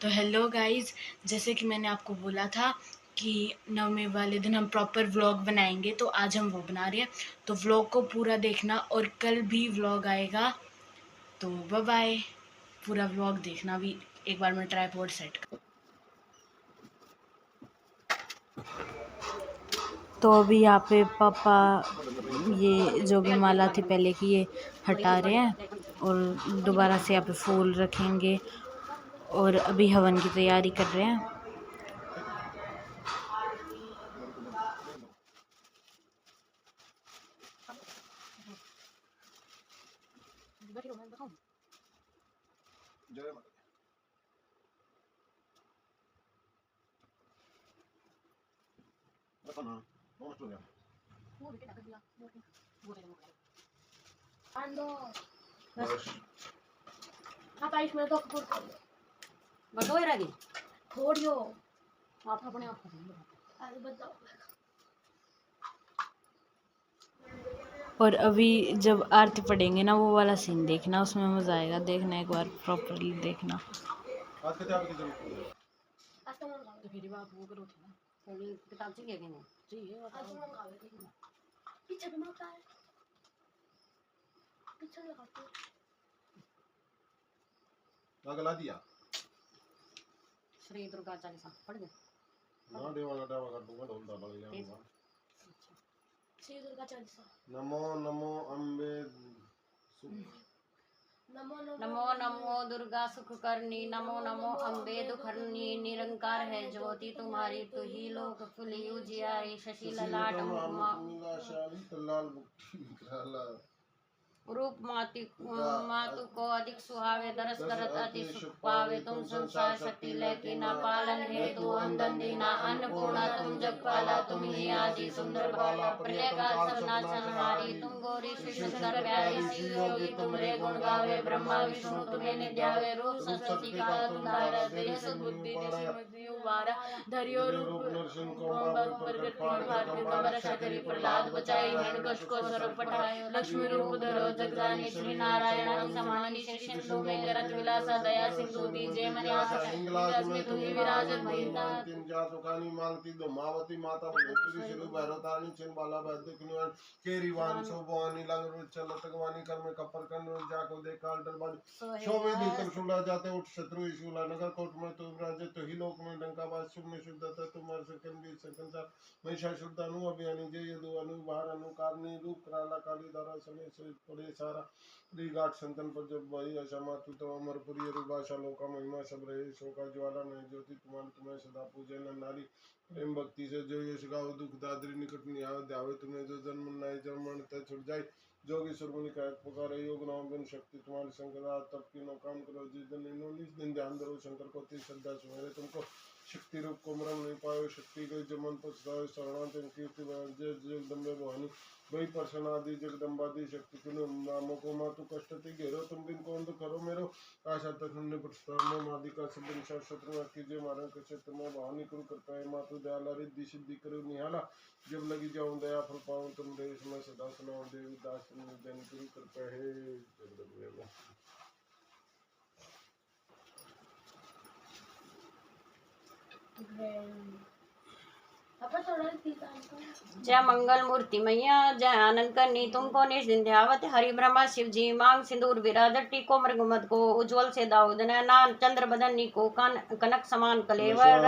तो hello guys, जैसे कि मैंने आपको बोला था कि नवमी वाले दिन हम प्रॉपर व्लॉग बनाएंगे, तो आज हम वो बना रहे हैं। तो व्लॉग को पूरा देखना और कल भी व्लॉग आएगा। तो बाय बाय। पूरा व्लॉग देखना भी। एक बार मैं ट्राइपॉड सेट कर। तो अभी यहाँ पे पापा ये जो भी माला थी पहले की, ये हटा रहे हैं और दोबारा से यहाँ पे फूल रखेंगे और अभी हवन की तैयारी कर रहे हैं। और अभी जब आरती पढ़ेंगे ना, वो वाला सीन देखना, उसमें मजा आएगा। देखना एक बार, प्रॉपरली देखना। गला दिया श्री दुर्गा चालीसा पढ़ दे ना देवा कर दूंगा ढोल दबा जाऊंगा। श्री दुर्गा चालीसा। नमो नमो अम्बे नमो नमो दुर्गा सुख करनी, नमो नमो अम्बे दुखरनी, निरंकार है ज्योति तुम्हारी, तू ही लोक फुली उजियारी, शशि ललाट रूप मातु को अधिक सुहावे, दरस करत अति सुख पावे, तुम संसार शक्ति लेके ना पालन हेतु अंदन दीना, अन्नपूर्णा तुम जगपाला, तुम ही आदि सुंदर बाला, प्रलय काल सब नाचनहारी, तुम गौरी श्री शंकर प्यारी, शिव योगी तुमरे गुण गावे, ब्रह्मा विष्णु तुम्हें निध्यावे, रूप सरस्वती का तुम्हारा, तेज बुद्धि दिशि उबारा, धरियो रूप नरसिंह को प्रकट भारती कमर शकरी, प्रहलाद बचाई हिरण्यकश को सर्प पठाए, लक्ष्मी रूप धरो जगदानी, श्री नारायण समानी, सिंधु में रत विलासा, दया सिंधु दीजे मन आशा, में तू ही विराजत भीता, तीन जातों का नी मांगती दो मावती माता भगवती शिरु भैरवतारिणी चिन बाला वैद्य कुनिवान केरी वान शोभवानी लंग रोज चल तकवानी कर में कपर कन रोज जाको दे काल दरबार शोभे दी तुम सुला जाते उठ शत्रु ईशुला नगर कोट में तू विराजे, तो ही लोक में डंका बाज शुभ में शुद्धता तुम्हारे सकन भी सकन सा महिषासुर अनु अभियानी जय यदु अनु बाहर अनु कारणी रूप कराला काली धारा समय से पड़े सारा घाट संतन पर जब वही अशमा तू तो अमरपुरी रुभाषा लोका महिमा सब रहे शोका ज्वाला में ज्योति तुम्हारे तुम्हें सदा पूजे नारी प्रेम भक्ति से जो यश गाओ दुख दादरी निकट निहाव ध्यावे, तुम्हें जो जन्म नाय जन्म तय छुट जाए, जोगी सुरमुनि का पुकारे योग नाम बिन शक्ति तुम्हारी शंकरा, तब की नो काम करो जिस दिन इन्होंने दिन ध्यान धरो शंकर को ती श्रद्धा सुमेरे, तुमको शक्ति रूप को मरम नहीं पायो, शक्ति गई जमन पर शरणांत कीर्ति जय जगदम्बे भवानी वही प्रसन्नादि जगदम्बादि शक्ति कुन नामों को मातु कष्ट ते घेरो, तुम दिन को अंध करो मेरो आशा तक हमने प्रस्ताव मादि का सब दिन शत्रु कीजिए मारण के क्षेत्र में भवानी कुल करता है, मातु दयाला रिद्धि सिद्धि करो निहाला, जब लगी जाऊं दया फल पाऊं तुम देश में सदा सुनाओ देवी दास जन कुल करता है जगदम्बे। जय मंगल मूर्ति मैया, जय आनंद करनी तुमको निष्दिन ध्यावत, हरि ब्रह्मा शिव जी मांग सिंदूर विराजत, टीको मृगमद को उज्ज्वल से दाऊद नैना, चंद्र बदनी को कनक समान कलेवर,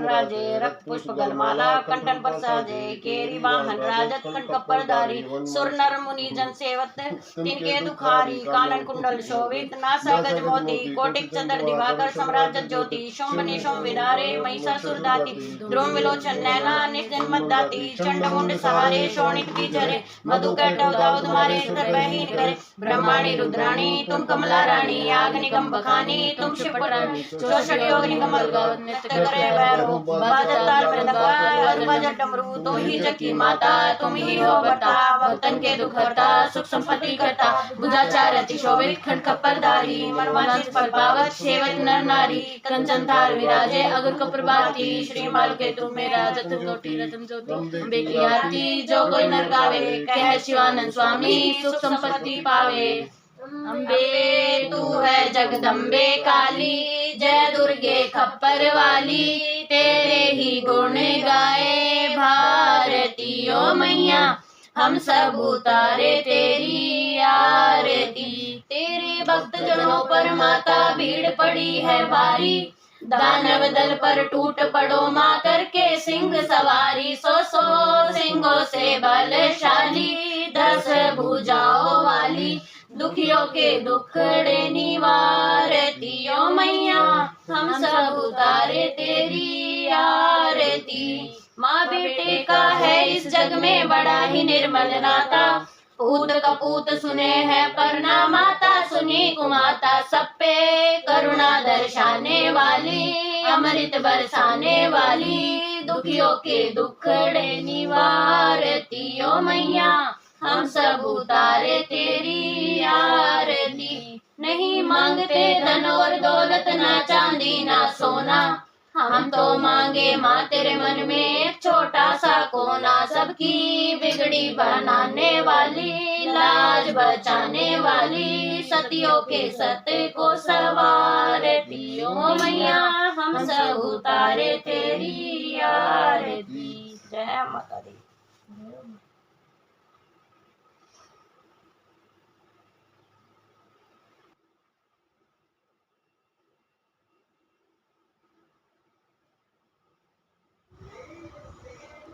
राजे रक्त पुष्प गलमाला, कंठन पर साजे केरी वाहन राजत, कंठ पर धारी सुर नर मुनि जन सेवत, तिनके दुखारी कानन कुंडल शोभित, नासा गज मोती कोटिक चंद्र दिवाकर, सम्राजत ज्योति शुंभ निशुंभ विदारे, महिषासुर दाती ध्रुव विलोचन नैना, निष्जन दाती चंड मुंड सहारे, शोणित की जरे मधु कैटव दाऊद मारे, तरबहीन करे ब्रह्माणी रुद्राणी, तुम कमला रानी आग निगम बखानी, तुम शिवपुराणी चौषट योग निगम नृत्य करे भैरो, बाजत ताल मृदंग बाजत डमरू, तुम ही जकी माता, तुम ही हो बता भक्तन के दुख हरता, सुख संपत्ति करता, बुझाचार अति शोभित, खंड खप्परधारी मर्मांचित फल पावत, सेवक नर नारी कंचन थाल विराजे, अगर कप्रभाती श्री माल के तुम मेरा जत कोटि रतन ज्योति, अम्बे की आरती जो कोई नर गावे, कह शिवानंद स्वामी सुख संपत्ति पावे। अम्बे तू है जगदम्बे काली, जय दुर्गे खप्पर वाली, तेरे ही गुण गाए भारती ओ मैया, हम सब उतारे तेरी आरती। तेरे भक्त जनों पर माता भीड़ पड़ी है भारी, दानव दल पर टूट पड़ो माँ करके सिंह सवारी। सौ सिंहों से बलशाली, 10 भुजाओं वाली, दुखियों के दुखड़े निवारती ओ मैया, हम सब उतारे तेरी आरती। माँ बेटे का है इस जग में बड़ा ही निर्मल नाता, पूत कपूत सुने हैं पर ना माता सुनी कुमाता, सब पे करुणा दर्शाने वाली, अमृत बरसाने वाली, दुखियों के दुखड़े निवारती ओ मैया, हम सब उतारे तेरी आरती। नहीं मांगते धन और दौलत, ना चांदी ना सोना, हम तो मांगे माँ तेरे मन में एक छोटा सा कोना, सबकी बिगड़ी बनाने वाली, लाज बचाने वाली, सतियों के सत्य को सवारती ओ मैया, हम सब उतारे तेरी आरती। जय माता दी।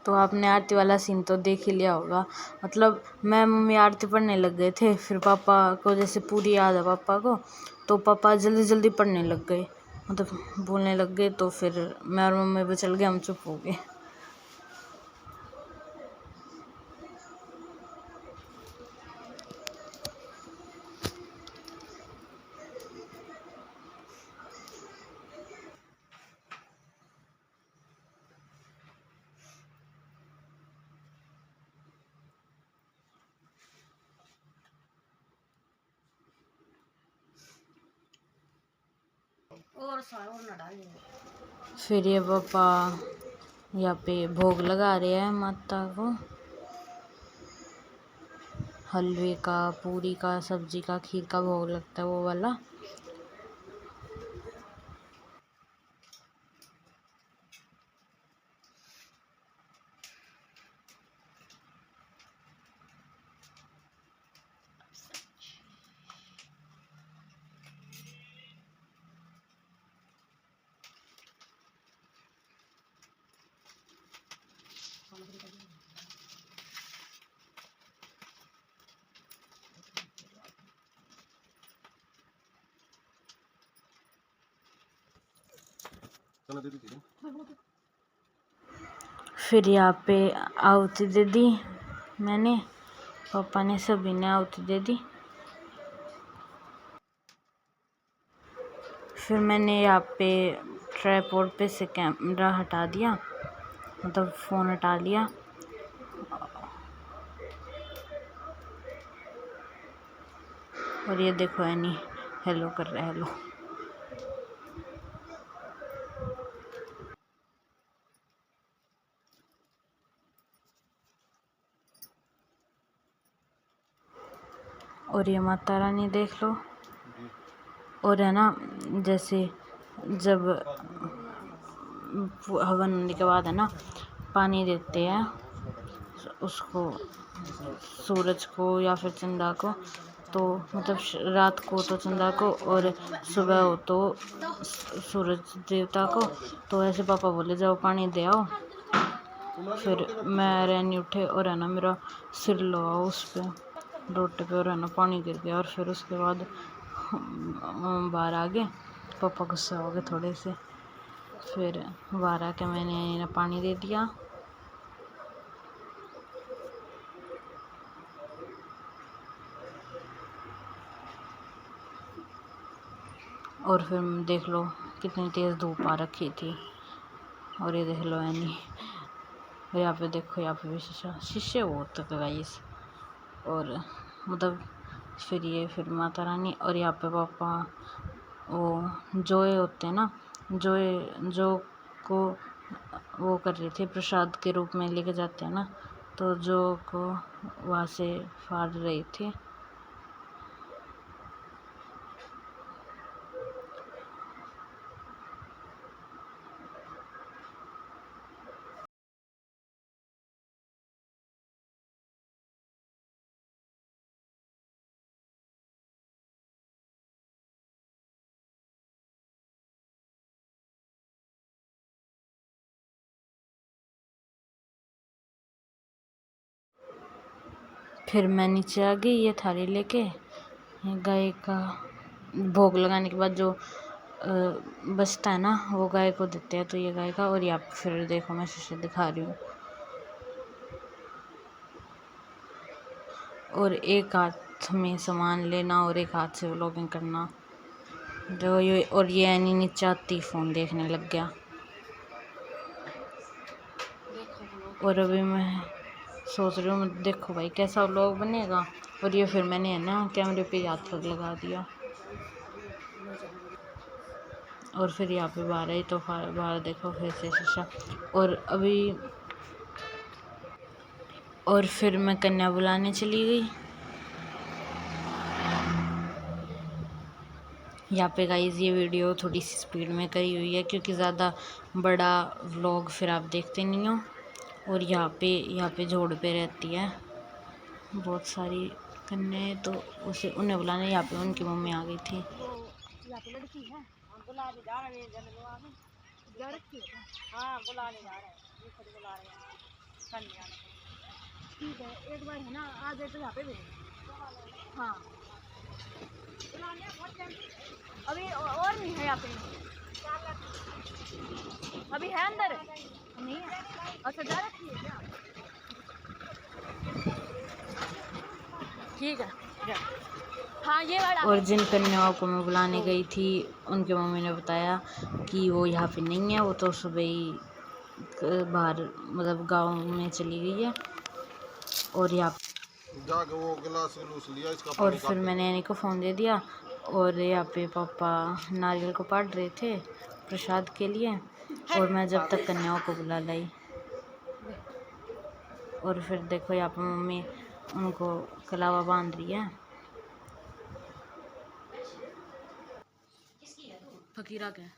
तो आपने आरती वाला सीन तो देख ही लिया होगा। मतलब मैं मम्मी आरती पढ़ने लग गए थे, फिर पापा को जैसे पूरी याद है पापा को, तो पापा जल्दी जल्दी पढ़ने लग गए, मतलब बोलने लग गए, तो फिर मैं और मम्मी पे चल गए, हम चुप हो गए। फिर ये पापा यहाँ पे भोग लगा रहे हैं माता को, हलवे का, पूरी का, सब्जी का, खीर का भोग लगता है वो वाला। फिर यहाँ पे आहुति दे दी मैंने, पापा ने, सभी ने आहुति दे दी। फिर मैंने यहाँ पे ट्राइपॉड पे से कैमरा हटा दिया, मतलब फ़ोन हटा लिया, और ये देखो एनी हेलो कर रहा है, हेलो। और ये माता रानी देख लो। और है ना, जैसे जब हवन होने के बाद है ना, पानी देते हैं उसको, सूरज को या फिर चंदा को, तो मतलब रात को तो चंदा को और सुबह हो तो सूरज देवता को। तो ऐसे पापा बोले जाओ पानी दे आओ। फिर मैं रैनी उठे और है ना मेरा सिर लगा उस पर, लोटे पे, और है ना पानी गिर गया। और फिर उसके बाद बाहर आ गए, पापा गुस्सा हो गए थोड़े से। फिर बाहर आके मैंने पानी दे दिया। और फिर देख लो कितनी तेज़ धूप आ रखी थी। और ये देख लो एनी, यहाँ पे देखो, यहाँ पे भी शीशे बहुत तक गाइस। और मतलब फिर माता रानी, और यहाँ पे पापा वो जोए होते हैं ना, जो को वो कर रहे थे, प्रसाद के रूप में लेके जाते हैं ना, तो जो को वहाँ से फाड़ रहे थे। फिर मैं नीचे आ गई ये थाली लेके। गाय का भोग लगाने के बाद जो बचता है ना वो गाय को देते हैं, तो ये गाय का। और यहाँ पे फिर देखो मैं शीशे दिखा रही हूँ। और एक हाथ में सामान लेना और एक हाथ से व्लॉगिंग करना जो ये। और ये एनी नीचे आती फ़ोन देखने लग गया। और अभी मैं सोच रही हूँ देखो भाई कैसा व्लॉग बनेगा। और ये फिर मैंने है ना कैमरे पे हाथ लगा दिया। और फिर यहाँ पे बाहर आई तो बाहर देखो फिर से शीशा। और फिर मैं कन्या बुलाने चली गई। यहाँ पे गाइस ये वीडियो थोड़ी सी स्पीड में करी हुई है क्योंकि ज़्यादा बड़ा व्लॉग फिर आप देखते नहीं हो। और यहाँ पे जोड़ पे रहती है बहुत सारी कन्याएं, तो उसे उन्हें बुलाने यहाँ पे उनकी मम्मी आ गई थी। यहाँ पे लड़की है, हम बुलाने जा रहे हैं, जन लोग आगे जा रखी है। हाँ बुलाने जा रहे हैं, ये खुद बुला रहे हैं कन्या। ठीक है एक बार है ना आ जाए तो यहाँ पे भेज। हाँ अभी और नहीं है यहाँ पे, अभी है अंदर नहीं है। अच्छा जा रखी है क्या? ठीक है हाँ ये वाला। और जिन कन्याओं को मैं बुलाने गई थी उनकी मम्मी ने बताया कि वो यहाँ पे नहीं है, वो तो सुबह ही बाहर मतलब गांव में चली गई है। और यहाँ जाके वो गिलास ग्लूस लिया इसका और पानी फिर मैंने एनी को फ़ोन दे दिया। और यहाँ पे पापा नारियल को काट रहे थे प्रसाद के लिए। और मैं जब तक कन्याओं को बुला लाई। और फिर देखो यहाँ पे मम्मी उनको कलावा बांध रही है। फकीरा के है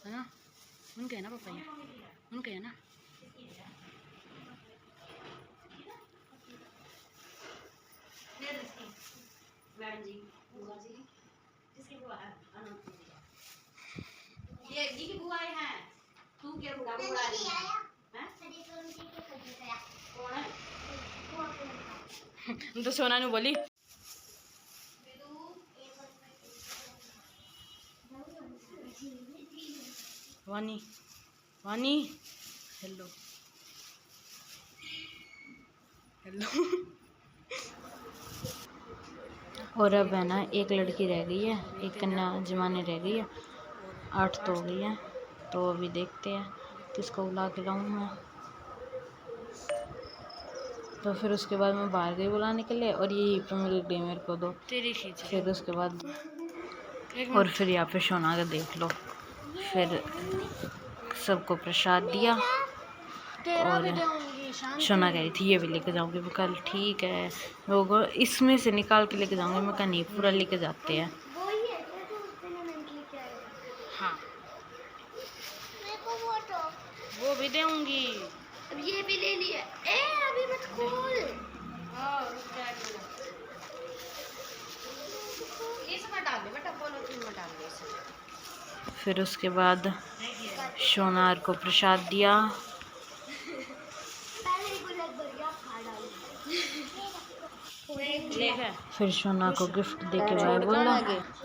ना, उनके है ना पापा, ये उनके है ना। मैडम जी बुआ जी किसकी बुआ है? ये जी की बुआ है। तू क्या बुआ बुआ रही है? हैं? कौन है? तो सोना ने बोली वानी वानी हेलो हेलो। और अब है ना एक लड़की रह गई है, एक कन्या जमाने रह गई है, 8 तो हो गई है। तो अभी देखते हैं किसको बुला के लाऊं मैं। तो फिर उसके बाद मैं बाहर गई बुलाने के लिए और यही पे मिल गई मेरे को दो। फिर उसके बाद और फिर यहाँ पे सोना का देख लो, फिर सबको प्रसाद दिया। और सोना कह रही थी ये भी लेके जाऊंगी, मैं कल ठीक है लोग इसमें से निकाल के लेके जाऊंगी। मैं कहा नहीं पूरा लेके जाते हैं। हाँ वो भी दूंगी। अब ये भी ले लिया। ए अभी मत खोल। इसमें डाल दे बेटा, पॉलिथीन में डाल दे इसे। फिर उसके बाद सोनार को प्रसाद दिया। फिर सोना को गिफ्ट दे के बाय बोला।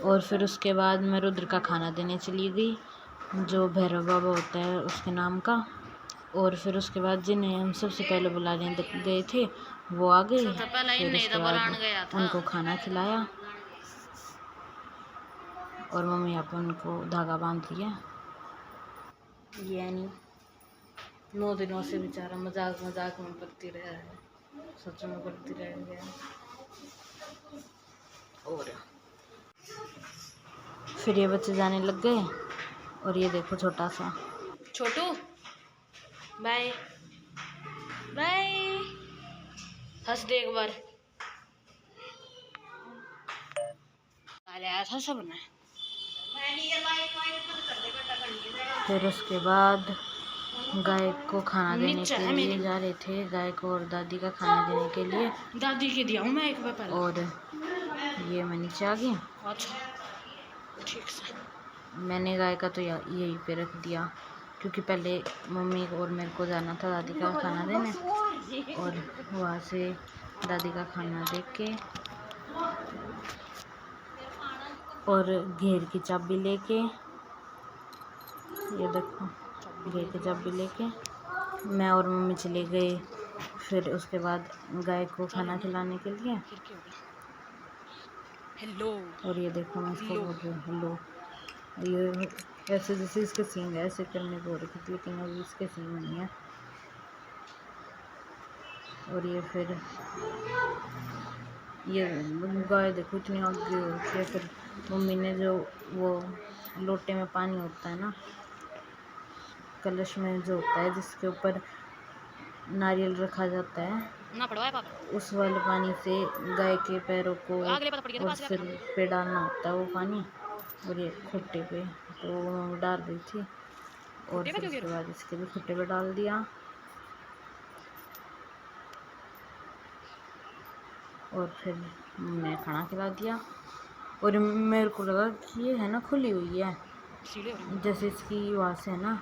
और फिर उसके बाद मैं रुद्र का खाना देने चली गई जो भैरव बाबा होता है उसके नाम का। और फिर उसके बाद जिन्हें हम सबसे पहले बुलाने गए थे वो आ गए। फिर उसके बाद उनको खाना खिलाया और मम्मी यहाँ पे उनको धागा बांध दिया। ये नहीं 9 दिनों से बेचारा मजाक मजाक में पड़ती रह है, सच में पड़ती रह गया। और फिर ये बच्चे जाने लग गए और ये देखो छोटा सा छोटू बाय बाय हंस दे एक बार। आया था सब ने। फिर उसके बाद गाय को खाना देने के लिए जा रहे थे, गाय को और दादी का खाना देने के लिए। दादी के दिया हूँ मैं एक बार पहले। और ये मैं नीचे आ गई। अच्छा ठीक से मैंने गाय का तो यहीं पे रख दिया क्योंकि पहले मम्मी और मेरे को जाना था दादी का खाना देने, और वहाँ से दादी का खाना दे के और घेर की चाबी लेके, ये देखो घेर की चाबी लेके मैं और मम्मी चले गए फिर उसके बाद गाय को खाना खिलाने के लिए। हेलो, और ये देखो मैं इसको बोल रही हूँ हेलो। ये ऐसे जैसे इसके सींग है ऐसे करने को रखी थी, लेकिन अभी इसके सींग नहीं है। और ये फिर ये गाय देखो इतनी आगे हो रखी है। फिर मम्मी ने जो वो लोटे में पानी होता है ना, कलश में जो होता है जिसके ऊपर नारियल रखा जाता है ना, पड़वाए पापा, उस वाले पानी से गाय के पैरों को और सिर पे डालना होता है वो पानी। और ये खुट्टे पे तो वो डाल रही थी, और फिर उसके बाद इसके भी खुट्टे पे डाल दिया। और फिर मैंने खाना खिला दिया। और मेरे को लगा कि ये है ना खुली हुई है, जैसे इसकी आवाज़ है ना,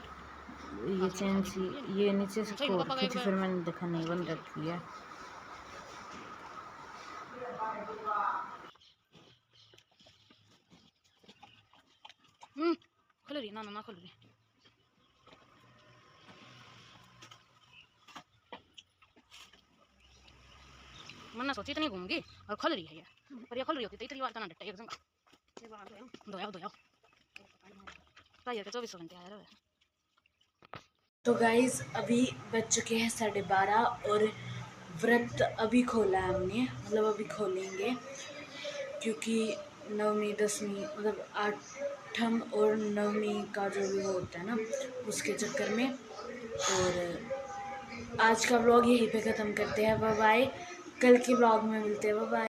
ये चैन सी ये नीचे से खोल रखी थी, फिर मैंने देखा नहीं बंद रखी है। खुल रही ना ना खुल रही। मन्ना सोची इतनी घूमगी और खुल रही है ये, पर ये खुल रही होती तो इतनी बार तो ना डटता एक जगह दोया दोया टायर के 24 घंटे आया रहा। तो गाइज अभी बज चुके हैं 12:30 और व्रत अभी खोला है हमने, मतलब अभी खोलेंगे, क्योंकि नवमी दसवीं मतलब आठम और नवमी का जो भी वो होता है ना उसके चक्कर में। और आज का व्लॉग यहीं पे ख़त्म करते हैं। बाय बाय, कल के व्लॉग में मिलते हैं। Bye bye.